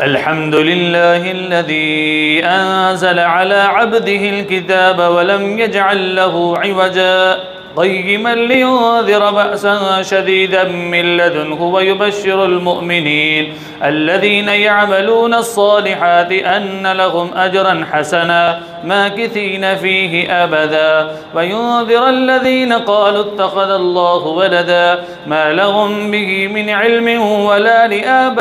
الحمد لله الذي أنزل على عبده الكتاب ولم يجعل له عوجا قيما لينذر بأسا شديدا من لدنه ويبشر المؤمنين الذين يعملون الصالحات أن لهم أجرا حسنا ماكثين فيه أبدا وينذر الذين قالوا اتخذ الله ولدا ما لهم به من علم ولا لآبائهم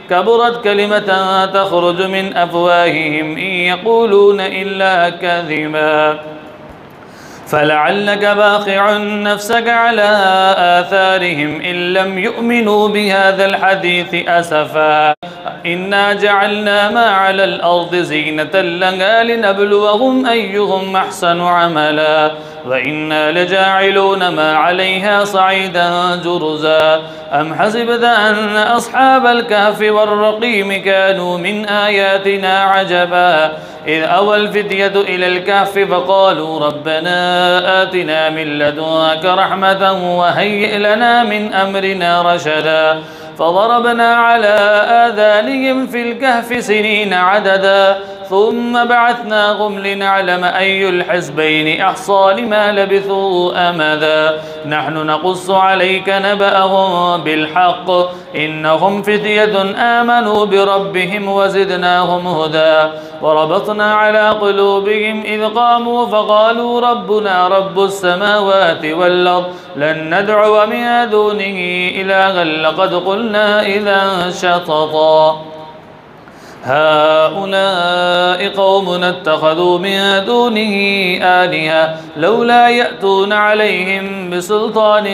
كبرت كلمة تخرج من أفواههم إن يقولون إلا كذبا فلعلك باخع نفسك على آثارهم إن لم يؤمنوا بهذا الحديث أسفا إنا جعلنا ما على الأرض زينة لها لنبلوهم أيهم أحسن عملا وإنا لجاعلون ما عليها صعيدا جرزا أم حسبت أن أصحاب الكهف والرقيم كانوا من آياتنا عجبا إذ أوى الفتية إلى الكهف فقالوا ربنا آتنا من لدنك رحمة وهيئ لنا من أمرنا رشدا فضربنا على آذانهم في الكهف سنين عددا ثم بعثناهم لنعلم أي الحزبين أحصى لما لبثوا أمدا نحن نقص عليك نبأهم بالحق إنهم فتية آمنوا بربهم وزدناهم هدى وربطنا على قلوبهم إذ قاموا فقالوا ربنا رب السماوات والأرض لن ندعو من دونه إلها لقد قلنا إذا شططا هؤلاء قوم اتخذوا من دونه آلهة لولا يأتون عليهم بسلطان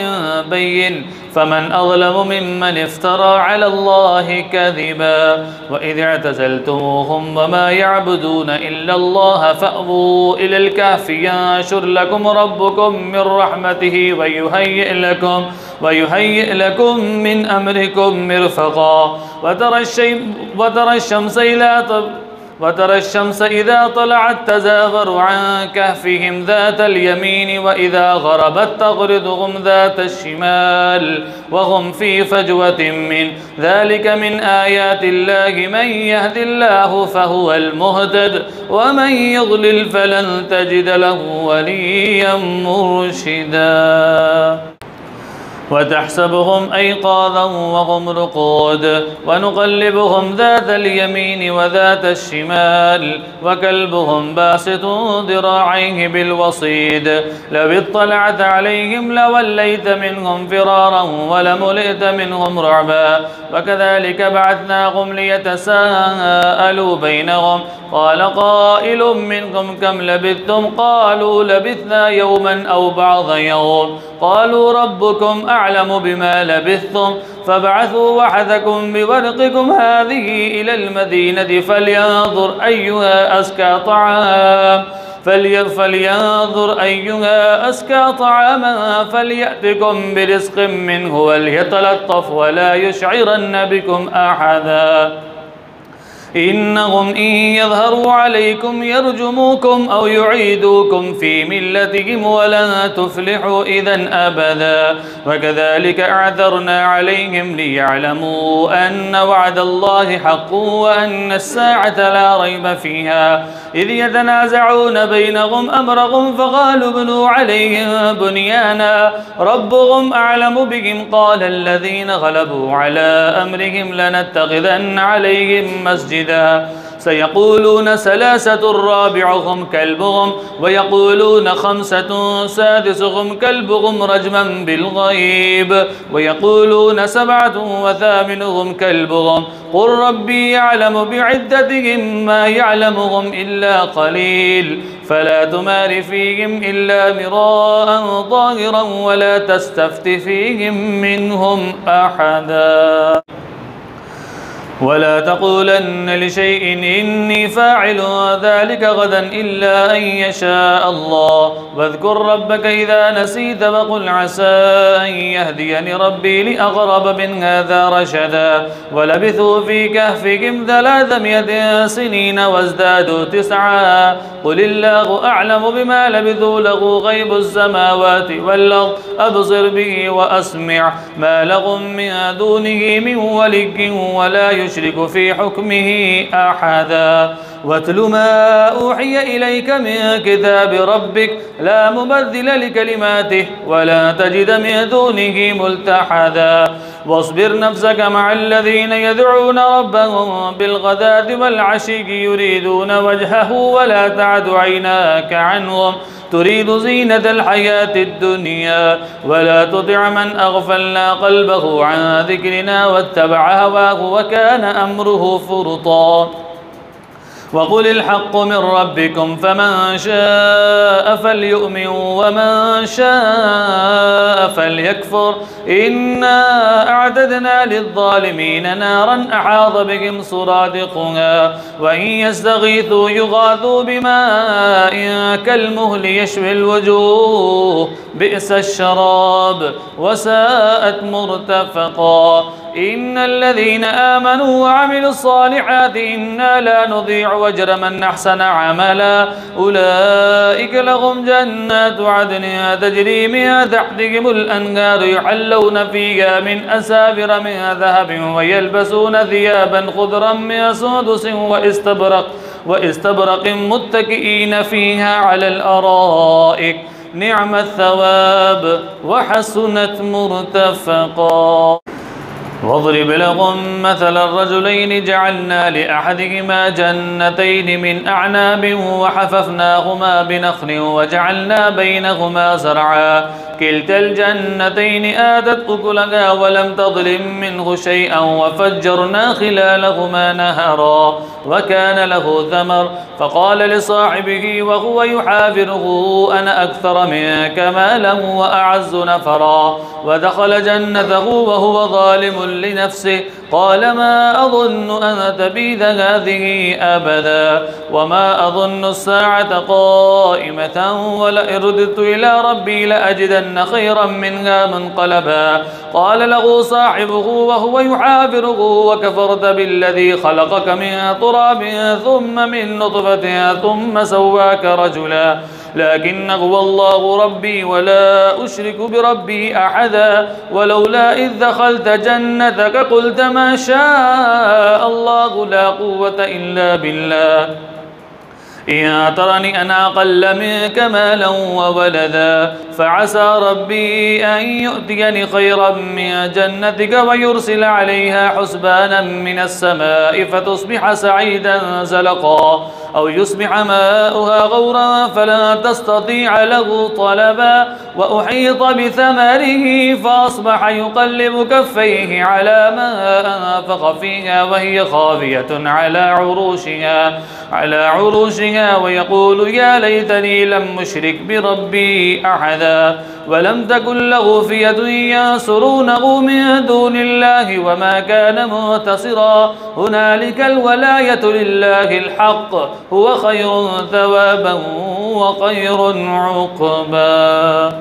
بين فمن أظلم ممن افترى على الله كذبا وإذ اعتزلتموهم وما يعبدون إلا الله فأووا إلى الكهف ينشر لكم ربكم من رحمته ويهيئ لكم من أمركم مرفقا وترى الشمس إذا طلعت تزاور عن كهفهم ذات اليمين وإذا غربت تغرضهم ذات الشمال وهم في فجوة من ذلك من آيات الله من يهد الله فهو المهتد ومن يضلل فلن تجد له وليا مرشدا وتحسبهم أيقاظا وهم رقود ونقلبهم ذات اليمين وذات الشمال وكلبهم باسط ذراعيه بالوصيد لو اطلعت عليهم لوليت منهم فرارا ولملئت منهم رعبا وكذلك بعثناهم ليتساءلوا بينهم قال قائل منكم كم لبثتم قالوا لبثنا يوما أو بعض يوم قالوا ربكم أعلم بما لبثتم فابعثوا وحدكم بورقكم هذه إلى المدينة فلينظر أيها أزكى طعاما فليأتكم برزق منه وليتلطف ولا يشعرن بكم أحدا إنهم إن يظهروا عليكم يرجموكم أو يعيدوكم في ملتهم ولن تفلحوا إذا أبدا وكذلك أعثرنا عليهم ليعلموا أن وعد الله حق وأن الساعة لا ريب فيها إذ يتنازعون بينهم أمرهم فقالوا ابنوا عليهم بنيانا ربهم أعلم بهم قال الذين غلبوا على أمرهم لنتخذن عليهم مسجدا سيقولون ثلاثة رابعهم كلبهم ويقولون خمسة سادسهم كلبهم رجما بالغيب ويقولون سبعة وثامنهم كلبهم قل ربي يعلم بعدتهم ما يعلمهم إلا قليل فلا تمار فيهم إلا مراء ظاهرا ولا تستفت فيهم منهم أحدا ولا تقولن لشيء إني فاعل ذلك غدا إلا أن يشاء الله واذكر ربك إذا نسيت وقل عسى أن يهديني ربي لأقرب من هذا رشدا ولبثوا في كهفهم 300 سنين وازدادوا 9 قل الله أعلم بما لبثوا له غيب السماوات والأرض أبصر به وأسمع ما لهم من دونه من ولي ولا يشرك في حكمه أحدا واتل ما أوحي إليك من كتاب ربك لا مبدل لكلماته ولا تجد من دونه ملتحدا واصبر نفسك مع الذين يدعون ربهم بالغداة والعشي يريدون وجهه ولا تعد عيناك عنهم تريد زينة الحياة الدنيا ولا تطع من أغفلنا قلبه عن ذكرنا واتبع هواه وكان أمره فرطا وقل الحق من ربكم فمن شاء فليؤمن ومن شاء فليكفر إنا أعتدنا للظالمين نارا أحاط بهم سرادقها وإن يستغيثوا يغاثوا بماء كالمهل يشوي الوجوه بئس الشراب وساءت مرتفقا إن الذين آمنوا وعملوا الصالحات إنا لا نضيع أجر من أحسن عملا أولئك لهم جنات عدن تجري من تحتهم الأنهار يحلون فيها من أساور من ذهب ويلبسون ثيابا خضرا من سندس واستبرق متكئين فيها على الأرائك نعم الثواب وحسنت مرتفقا واضرب لهم مثل الرجلين جعلنا لأحدهما جنتين من أعناب وحففناهما بنخل وجعلنا بينهما زرعا كلتا الجنتين آتت أكلها ولم تظلم منه شيئا وفجرنا خلالهما نهرا وكان له ثمر فقال لصاحبه وهو يحاوره أنا أكثر منك مالا وأعز نفرا ودخل جنته وهو ظالم لنفسه قال ما أظن أن تبيد هذه أبدا وما أظن الساعة قائمة ولئن رددت إلى ربي لأجدن خيرا منها منقلبا قال له صاحبه وهو يحاوره وكفرت بالذي خلقك من تراب ثم من نطفة ثم سواك رجلا لكن هو الله ربي ولا أشرك بربي أحدا ولولا إذ دخلت جنتك قلت ما شاء الله لا قوة إلا بالله إن ترني أنا أقل منك مالا وولدا فعسى ربي أن يؤتيني خيرا من جنتك ويرسل عليها حسبانا من السماء فتصبح سعيدا زلقا أو يصبح ماؤها غورا فلا تستطيع له طلبا وأحيط بثمره فأصبح يقلب كفيه على ما أنفق فيها وهي خاوية على عروشها ويقول يا ليتني لم أشرك بربي أحدا ولم تكن له فئة ينصرونه من دون الله وما كان منتصرا هنالك الولاية لله الحق هو خير ثوابا وخير عقبا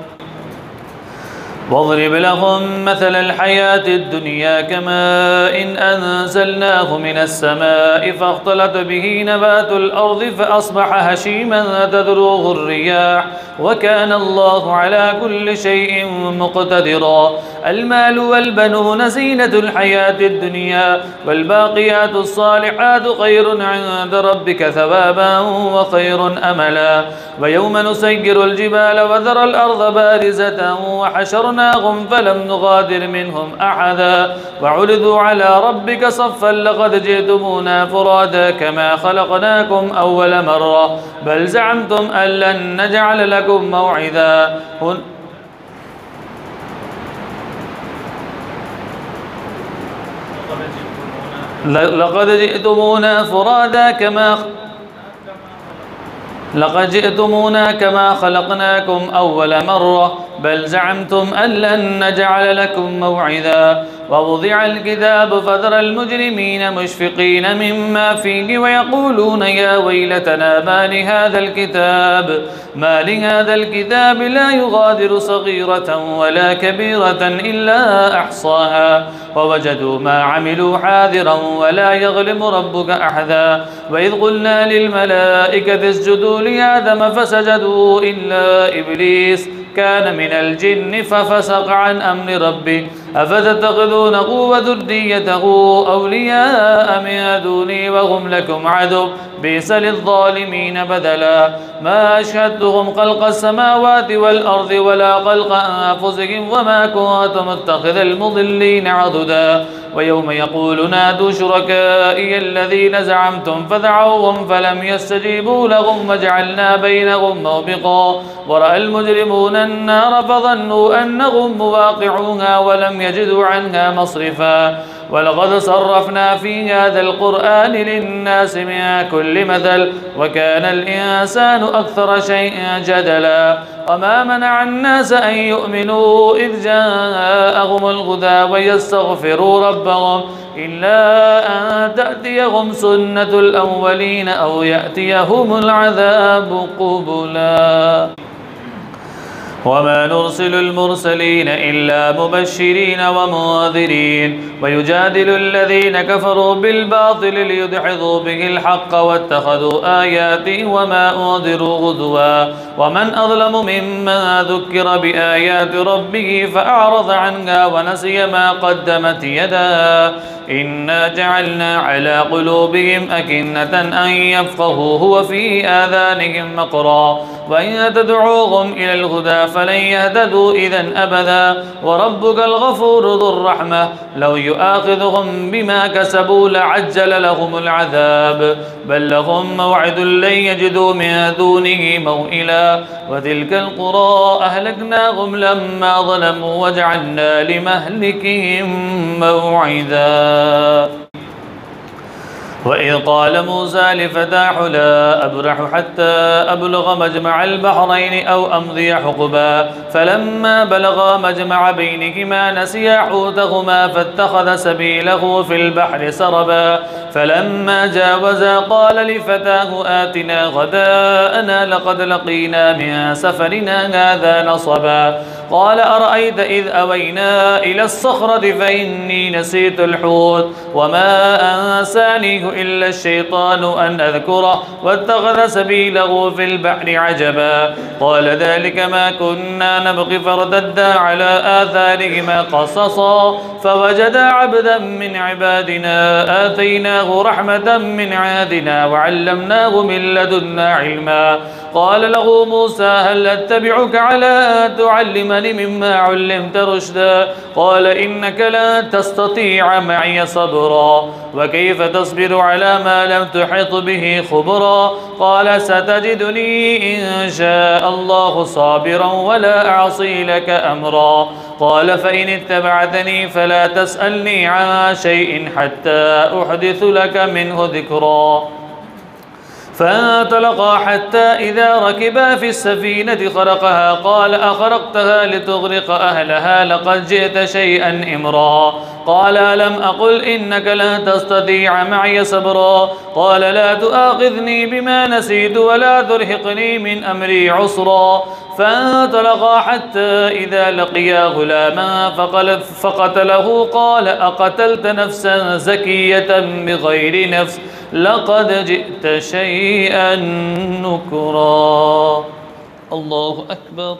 واضرب لهم مثل الحياة الدنيا كماء إن أنزلناه من السماء فاختلط به نبات الأرض فأصبح هشيما تذروه الرياح وكان الله على كل شيء مقتدرا المال والبنون زينة الحياة الدنيا والباقيات الصالحات خير عند ربك ثوابا وخير أملا ويوم نسير الجبال وذر الأرض بارزة وحشرناهم فلم نغادر منهم أحدا وعرضوا على ربك صفا لقد جئتمونا فرادا كما خلقناكم أول مرة بل زعمتم أن لن نجعل لكم موعدا لقد جئتمونا كما خلقناكم أول مرة بل زعمتم أن لن نجعل لكم موعدا ووضع الكتاب فترى المجرمين مشفقين مما فيه ويقولون يا ويلتنا ما لهذا الكتاب لا يغادر صغيرة ولا كبيرة إلا أحصاها ووجدوا ما عملوا حاذرا ولا يظلم ربك أحدا. وإذ قلنا للملائكة اسجدوا لآدم فسجدوا إلا إبليس كان من الجن ففسق عن أمر ربه أفتتخذونه وذريته أولياء من دوني وهم لكم عدو بئس للظالمين بدلا. ما أشهدتهم خلق السماوات والأرض ولا خلق أنفسهم وما كنت متخذ المضلين عضدا. ويوم يقول نادوا شركائي الذين زعمتم فدعوهم فلم يستجيبوا لهم وجعلنا بينهم موبقا. ورأى المجرمون النار فظنوا أنهم مواقعوها ولم يجدوا عنها مصرفا. ولقد صرفنا في هذا القرآن للناس من كل مثل وكان الإنسان أكثر شيء جدلا. وما منع الناس أن يؤمنوا إذ جاءهم الهدى ويستغفروا ربهم إلا أن تأتيهم سنة الأولين أو يأتيهم العذاب قبلا. وما نرسل المرسلين إلا مبشرين ومنذرين ويجادل الذين كفروا بالباطل ليدحضوا به الحق واتخذوا آياتي وما أنذروا هزوا. ومن أظلم ممن ذكر بآيات ربه فأعرض عنها ونسي ما قدمت يداه إنا جعلنا على قلوبهم أكنة أن يفقهوه وفي آذانهم مقرا وإن تدعوهم إلى الهدى فلن يهتدوا إذا أبدا. وربك الغفور ذو الرحمة لو يؤاخذهم بما كسبوا لعجل لهم العذاب بل لهم موعد لن يجدوا من دونه موئلا. وتلك القرى أهلكناهم لما ظلموا وجعلنا لمهلكهم موعدا. وإذ قال موسى لفتاه لا أبرح حتى أبلغ مجمع البحرين أو أمضي حقبا فلما بلغا مجمع بينهما نسيا حوتهما فاتخذ سبيله في البحر سربا فلما جاوزا قال لفتاه آتنا غداءنا لقد لقينا من سفرنا هذا نصبا. قال أرأيت إذ أوينا إلى الصخرة فإني نسيت الحوت وما أنسانيه إلا الشيطان أن أذكره واتخذ سبيله في البحر عجبا. قال ذلك ما كنا نبغي فارتدا على آثارهما قصصا فوجدا عبدا من عبادنا آتيناه رحمة من عندنا وعلمناه من لدنا علما. قال له موسى هل أتبعك على أن تعلمني مما علمت رشدا قال إنك لن تستطيع معي صبرا وكيف تصبر على ما لم تحط به خبرا. قال ستجدني إن شاء الله صابرا ولا أعصي لك أمرا. قال فإن اتبعتني فلا تسألني عن شيء حتى أحدث لك منه ذكرا. فانطلقا حتى إذا ركبا في السفينة خرقها قال أخرقتها لتغرق أهلها لقد جئت شيئا إمرا. قال ألم أقل إنك لن تستطيع معي صبرا. قال لا تؤاخذني بما نسيت ولا ترهقني من أمري عسرا. فانطلقا حتى إذا لقيا غلاما فقتله قال أقتلت نفسا زكية بغير نفس لقد جئت شيئا نكرا. الله أكبر.